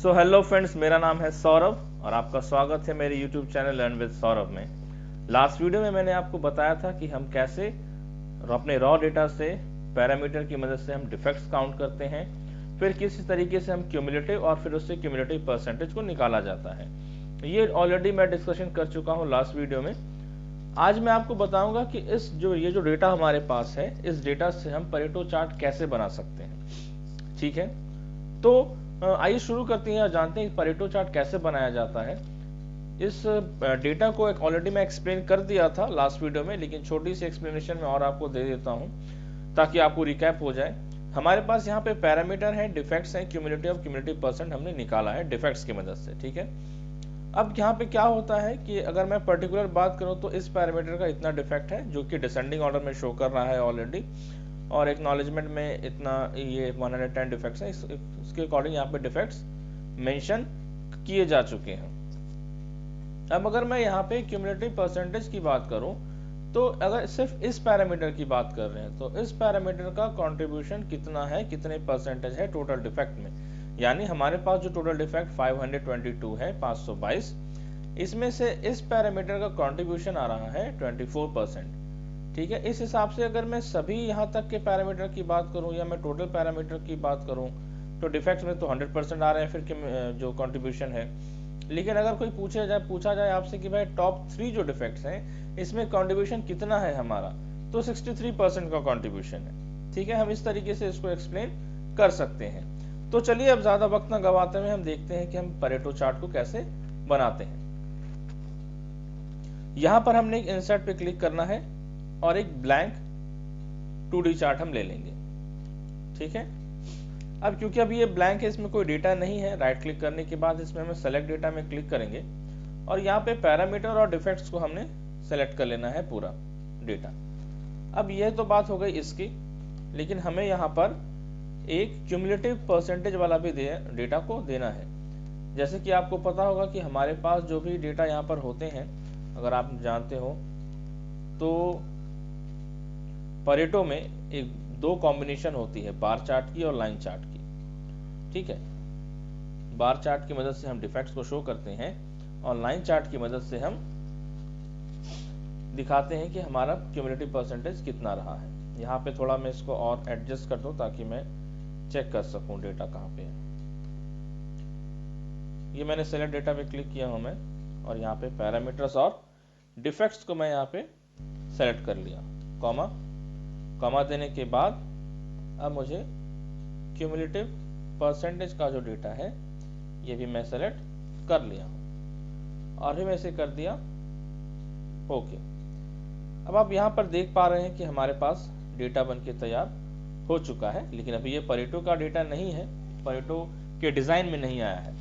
So hello friends, मेरा नाम है सौरभ और आपका स्वागत है मेरे YouTube channel learn with Saurabh में। लास्ट वीडियो में मैंने आपको बताया था कि हम कैसे अपने रॉ डेटा से पैरामीटर की मदद से हम डिफेक्ट्स काउंट करते हैं, फिर किस तरीके से हम क्यूमुलेटिव और फिर उससे क्यूमुलेटिव परसेंटेज को निकाला जाता है। ये ऑलरेडी मैं डिस्कशन कर चुका हूँ लास्ट वीडियो में। आज मैं आपको बताऊंगा कि ये जो डेटा हमारे पास है, इस डेटा से हम परेटो चार्ट कैसे बना सकते हैं। ठीक है, तो आइए शुरू करते हैं और जानते हैं परेटो चार्ट कैसे बनाया जाता है। इस डेटा को ऑलरेडी मैं एक्सप्लेन कर दिया था लास्ट वीडियो में, लेकिन छोटी सी एक्सप्लेनेशन में और आपको दे देता हूं ताकि आपको रिकैप हो जाए। हमारे पास यहाँ पे पैरामीटर है, डिफेक्ट्स हैं, क्यूमुलेटिव और क्यूमुलेटिव परसेंट हमने निकाला है डिफेक्ट्स की मदद से। ठीक है, अब यहाँ पे क्या होता है कि अगर मैं पर्टिकुलर बात करूँ तो इस पैरामीटर का इतना डिफेक्ट है जो कि डिसेंडिंग ऑर्डर में शो कर रहा है ऑलरेडी, और एक्नॉलेजमेंट में इतना ये 110 डिफेक्ट्स है। इसके अकॉर्डिंग यहाँ पे डिफेक्ट्स मेंशन किए जा चुके हैं। अब अगर मैं यहाँ पे क्यूमुलेटिव परसेंटेज की बात करूं तो अगर सिर्फ इस पैरामीटर की बात कर रहे हैं तो इस पैरामीटर का कंट्रीब्यूशन कितना है, कितने परसेंटेज है टोटल डिफेक्ट में। यानी हमारे पास जो टोटल डिफेक्ट 522 है, 522, इसमें से इस पैरामीटर का कंट्रीब्यूशन आ रहा है 24%। ठीक है, इस हिसाब से अगर मैं सभी यहाँ तक के पैरामीटर की बात करूं या मैं टोटल पैरामीटर की बात करूं तो डिफेक्ट्स में तो 100% आ रहे हैं फिर जो कंट्रीब्यूशन है। लेकिन अगर कोई पूछा जाए आपसे कि भाई टॉप 3 जो डिफेक्ट्स हैं इसमें कंट्रीब्यूशन कितना है हमारा, तो 63% का कंट्रीब्यूशन है। ठीक है, हम इस तरीके से इसको एक्सप्लेन कर सकते हैं। तो चलिए अब ज्यादा वक्त न गवाते हुए हम देखते हैं कि हम परेटो चार्ट को कैसे बनाते हैं। यहां पर हमने एक इंसर्ट पे क्लिक करना है और एक ब्लैंक 2D चार्ट हम ले लेंगे। ठीक है, अब क्योंकि अभी ये ब्लैंक है, इसमें कोई डेटा नहीं है, राइट क्लिक करने के बाद इसमें हमें सेलेक्ट डेटा में क्लिक करेंगे और यहाँ पे पैरामीटर और डिफेक्ट्स को हमने सेलेक्ट कर लेना है पूरा डेटा। अब ये तो बात हो गई इसकी, लेकिन हमें यहाँ पर एक क्यूमुलेटिव परसेंटेज वाला भी डेटा को देना है। जैसे कि आपको पता होगा कि हमारे पास जो भी डेटा यहाँ पर होते हैं, अगर आप जानते हो तो परेटो में एक दो कॉम्बिनेशन होती है, बार चार्ट की और लाइन चार्ट की। ठीक है, बार चार्ट की मदद से हम डिफेक्ट्स को शो करते हैं और लाइन चार्ट की मदद से हम दिखाते हैं कि हमारा क्यूमुलेटिव परसेंटेज कितना रहा है। यहाँ पे थोड़ा मैं इसको और एडजस्ट कर दूं ताकि मैं चेक कर सकूं डेटा कहाँ पे है। ये मैंने सेलेक्ट डेटा पे क्लिक किया हूं मैं, और यहाँ पे पैरामीटर्स और डिफेक्ट्स को मैं यहाँ पे सेलेक्ट कर लिया, कॉमा देने के बाद अब मुझे क्यूमुलेटिव परसेंटेज का जो डेटा है ये भी मैं सेलेक्ट कर लिया और फिर मैं इसे कर दिया ओके। अब आप यहाँ पर देख पा रहे हैं कि हमारे पास डेटा बन के तैयार हो चुका है, लेकिन अभी ये परेटो का डेटा नहीं है, परेटो के डिजाइन में नहीं आया है।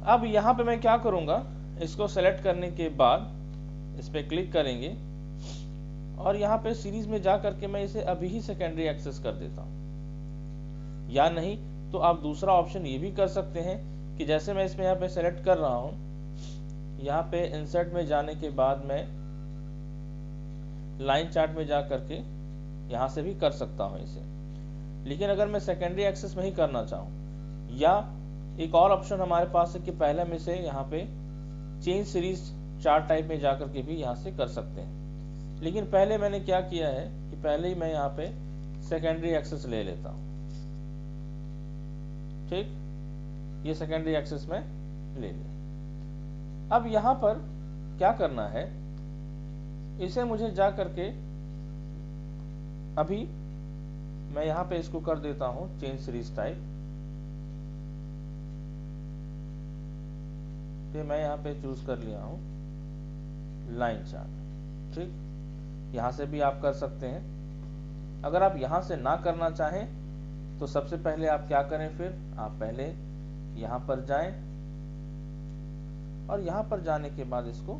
अब यहाँ पे मैं क्या करूंगा, इसको सेलेक्ट करने के बाद इस पे क्लिक करेंगे और यहाँ पे सीरीज में जा करके मैं इसे अभी ही सेकेंडरी एक्सेस कर देता हूँ। या नहीं तो आप दूसरा ऑप्शन ये भी कर सकते हैं कि जैसे मैं इसमें यहाँ पे सेलेक्ट कर रहा हूँ, यहाँ पे इंसर्ट में जाने के बाद मैं लाइन चार्ट में जा करके यहाँ से भी कर सकता हूँ इसे। लेकिन अगर मैं सेकेंडरी एक्सेस में ही करना चाहूँ, या एक और ऑप्शन हमारे पास है कि पहले हम इसे यहाँ पे चेंज सीरीज चार्ट टाइप में जा करके भी यहाँ से कर सकते हैं। लेकिन पहले मैंने क्या किया है कि पहले ही मैं यहाँ पे सेकेंडरी एक्सेस ले लेता हूँ। ठीक, ये सेकेंडरी एक्सेस में ले लिया। अब यहाँ पर क्या करना है, इसे मुझे जा करके अभी मैं यहाँ पे इसको कर देता हूँ चेंज सीरीज टाइप। फिर मैं यहाँ पे चूज कर लिया हूँ लाइन चार्ट। ठीक, यहाँ से भी आप कर सकते हैं। अगर आप यहाँ से ना करना चाहें तो सबसे पहले आप क्या करें, फिर आप पहले यहाँ पर जाएं और यहाँ पर जाने के बाद इसको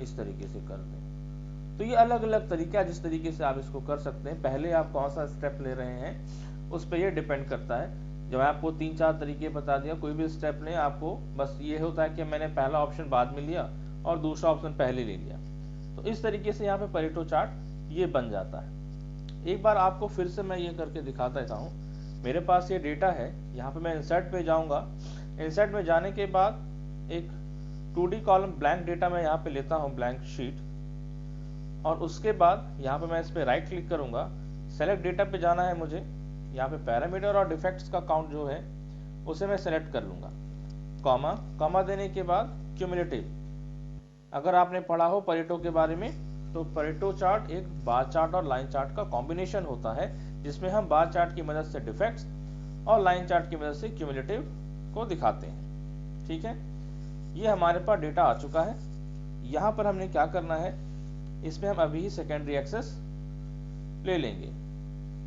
इस तरीके से कर दें। तो ये अलग अलग तरीका है जिस तरीके से आप इसको कर सकते हैं। पहले आप कौन सा स्टेप ले रहे हैं उस पर यह डिपेंड करता है। जब मैं आपको 3-4 तरीके बता दिया, कोई भी स्टेप लें, आपको बस ये होता है कि मैंने पहला ऑप्शन बाद में लिया और दूसरा ऑप्शन पहले ले लिया। तो इस तरीके से यहाँ पे परेटो चार्ट ये बन जाता है। एक बार आपको फिर से मैं ये करके दिखाता हूँ। मेरे पास ये डेटा है, यहाँ पे मैं इंसर्ट पे जाऊंगा। इंसर्ट में जाने के बाद एक 2D कॉलम ब्लैंक डेटा मैं यहाँ पे लेता हूँ, ब्लैंक शीट, और उसके बाद यहाँ पे मैं इस पे राइट क्लिक करूंगा। सेलेक्ट डेटा पे जाना है मुझे, यहाँ पे पैरामीटर और डिफेक्ट्स का काउंट जो है उसे मैं सेलेक्ट कर लूंगा, कॉमा, कॉमा देने के बाद क्यूमुलेटिव। अगर आपने पढ़ा हो परेटो के बारे में, तो परेटो चार्ट एक बार चार्ट और लाइन चार्ट का कॉम्बिनेशन होता है, जिसमें हम बार चार्ट की मदद से डिफेक्ट्स और लाइन चार्ट की मदद से क्यूमुलेटिव को दिखाते हैं। ठीक है, ये हमारे पास डेटा आ चुका है। यहाँ पर हमने क्या करना है, इसमें हम अभी ही सेकेंडरी एक्सेस ले लेंगे।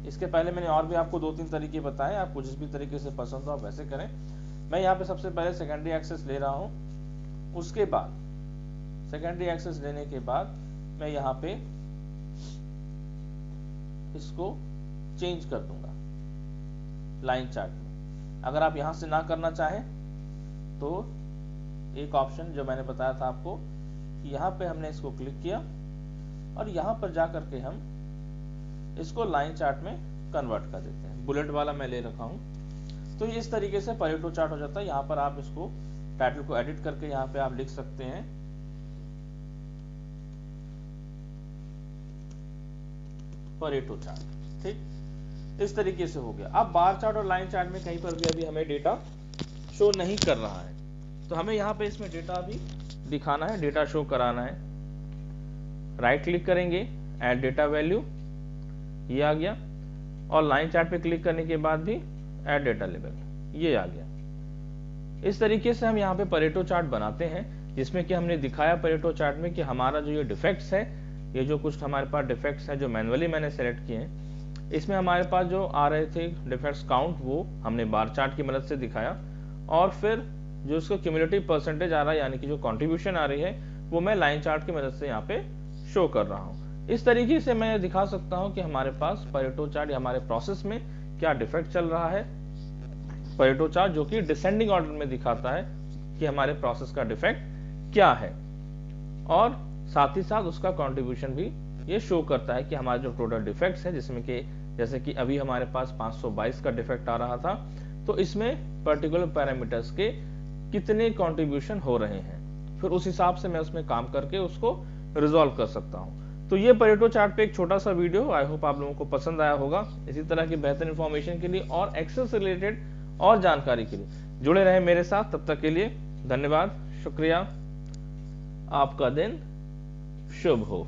इसके पहले मैंने और भी आपको 2-3 तरीके बताए, आपको जिस भी तरीके से पसंद हो आप वैसे करें। मैं यहाँ पे सबसे पहले सेकेंडरी एक्सेस ले रहा हूँ। उसके बाद सेकेंडरी एक्सेस लेने के बाद मैं यहाँ पे इसको चेंज कर दूंगा लाइन चार्ट में। अगर आप यहाँ से ना करना चाहें तो एक ऑप्शन जो मैंने बताया था आपको कि यहाँ पे हमने इसको क्लिक किया और यहाँ पर जा करके हम इसको लाइन चार्ट में कन्वर्ट कर देते हैं। बुलेट वाला मैं ले रखा हूँ। तो इस तरीके से परेटो चार्ट हो जाता है। यहाँ पर आप इसको टाइटल को एडिट करके यहाँ पे आप लिख सकते हैं परेटो चार्ट। ठीक, इस तरीके से हो गया। अब बार चार्ट और लाइन चार्ट में कहीं पर भी अभी हमें डेटा शो नहीं कर रहा है, तो हमें यहाँ पे इसमें डेटा भी दिखाना है, डेटा शो कराना है। राइट क्लिक करेंगे, ऐड डेटा वैल्यू, ये आ गया, और लाइन चार्ट पे क्लिक करने के बाद भी ऐड डेटा लेवल, ये आ गया। इस तरीके से हम यहाँ पे परेटो चार्ट बनाते हैं, जिसमें कि हमने दिखाया परेटो चार्ट में कि हमारा जो ये डिफेक्ट्स है, ये जो कुछ हमारे पास डिफेक्ट्स हैं जो मैनुअली मैंने सेलेक्ट किए हैं, इसमें हमारे पास जो आ रहे थे डिफेक्ट्स काउंट, वो हमने बार चार्ट की मदद से दिखाया, और फिर जो उसका क्यूमुलेटिव परसेंटेज आ रहा है, यानी कि जो कंट्रीब्यूशन आ रही है, वो मैं लाइन चार्ट की मदद से यहाँ पे शो कर रहा हूँ। इस तरीके से मैं दिखा सकता हूँ कि हमारे पास परेटो चार्ट या हमारे प्रोसेस में क्या डिफेक्ट चल रहा है। परेटो चार्ट जो कि डिसेंडिंग ऑर्डर में दिखाता है कि हमारे प्रोसेस का डिफेक्ट क्या है, और साथ ही साथ उसका कंट्रीब्यूशन भी ये शो करता है कि हमारे जो टोटल डिफेक्ट्स है, जिसमें कि जैसे कि अभी हमारे पास 522 का डिफेक्ट आ रहा था, तो इसमें पर्टिकुलर पैरामीटर्स के कितने कंट्रीब्यूशन हो रहे हैं, फिर उस हिसाब से मैं उसमें काम करके उसको रिजॉल्व कर सकता हूं। तो ये परेटो चार्ट पे एक छोटा सा वीडियो, आई होप आप लोगों को पसंद आया होगा। इसी तरह की बेहतर इंफॉर्मेशन के लिए और एक्सेल से रिलेटेड और जानकारी के लिए जुड़े रहे मेरे साथ। तब तक के लिए धन्यवाद, शुक्रिया, आपका दिन शुभ हो।